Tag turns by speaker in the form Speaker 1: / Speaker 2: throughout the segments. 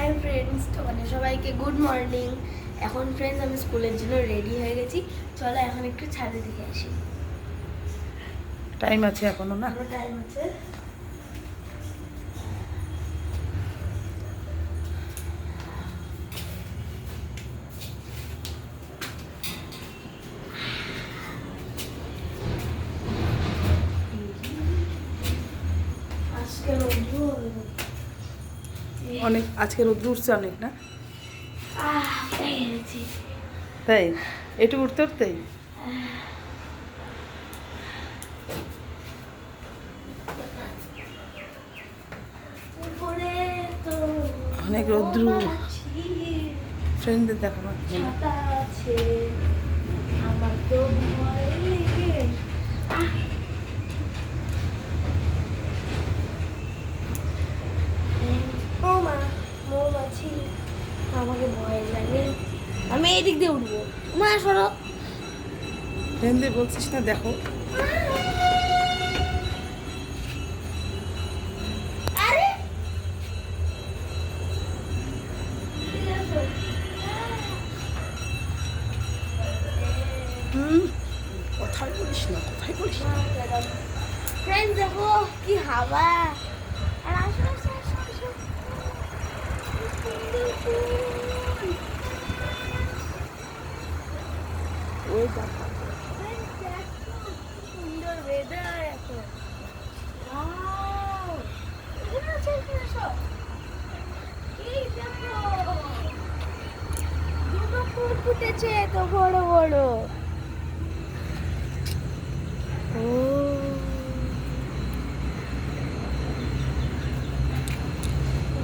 Speaker 1: Hi friends, তোমাদের সবাইকে good morning. এখন ফ্রেন্ডস আমি স্কুলের জন্য রেডি হয়ে গেছি। চলো এখন একটু ছাদে দিকে আসি।
Speaker 2: টাইম আছে এখনো না?
Speaker 1: টাইম আছে।
Speaker 2: অনেক আজকে রোদ্র উঠছে অনেক না?
Speaker 1: পেয়ে
Speaker 2: তাই একটু উঠতে উঠতেই অনেক রৌদ্র। ফ্রেন্ডদের দেখা পাচ্ছি না।
Speaker 1: আমার তো ভয় লেগে মৌমাছি, আমাকে ভয় লাগে। আমি এই দিক দিয়ে উঠবো। মা সরো।
Speaker 2: ফ্রেন্ডদের বলছিস না দেখো। কথাই বলিস না, কথাই বলিস না।
Speaker 1: ফ্রেন্ড দেখো কি হাওয়া। আর আসো আসো আসো আসো। সুন্দর ফুল।
Speaker 2: ওই দেখো
Speaker 1: Friends, দেখো কি সুন্দর ওয়েদার এখন। ওয়াও, এখানে আসো এখানে আসো। এই দেখো দুটো ফুল ফুটেছে তো বড় বড়। ও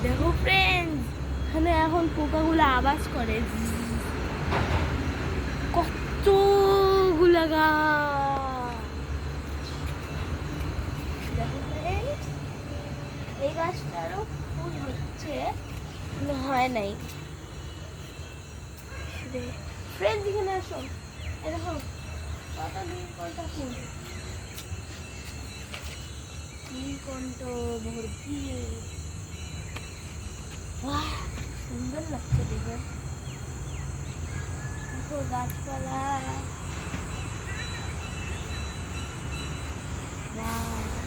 Speaker 1: দেখো ফ্রেন্ডস, এখানে এখন পোকাগুলো আওয়াজ করে। কতগুলা গাছ। দেখো ফ্রেন্ডস, এই গাছটারও ফুল হচ্ছে কিন্তু হয় নাই। ফ্রেন্ডস এখানে আসো, এই দেখো কত নীলকণ্ঠ ফুল। নীলকণ্ঠ ভর্তি। বাহ, সুন্দর লাগছে দেখে। দেখো গাছপালা।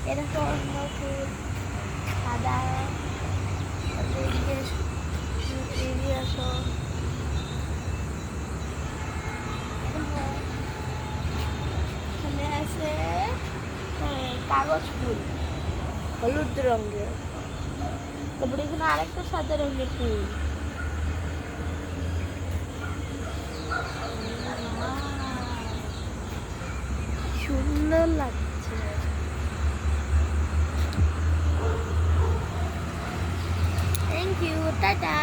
Speaker 1: এটা তো অন্য ফুল, সাদা। এদিকে আসো। এখানে আছে কাগজ ফুল, হলুদ রঙের। তারপরে এখানে আরেকটা সাদা রঙের ফুল। সুন্দর লাগছে। Thank you, tata.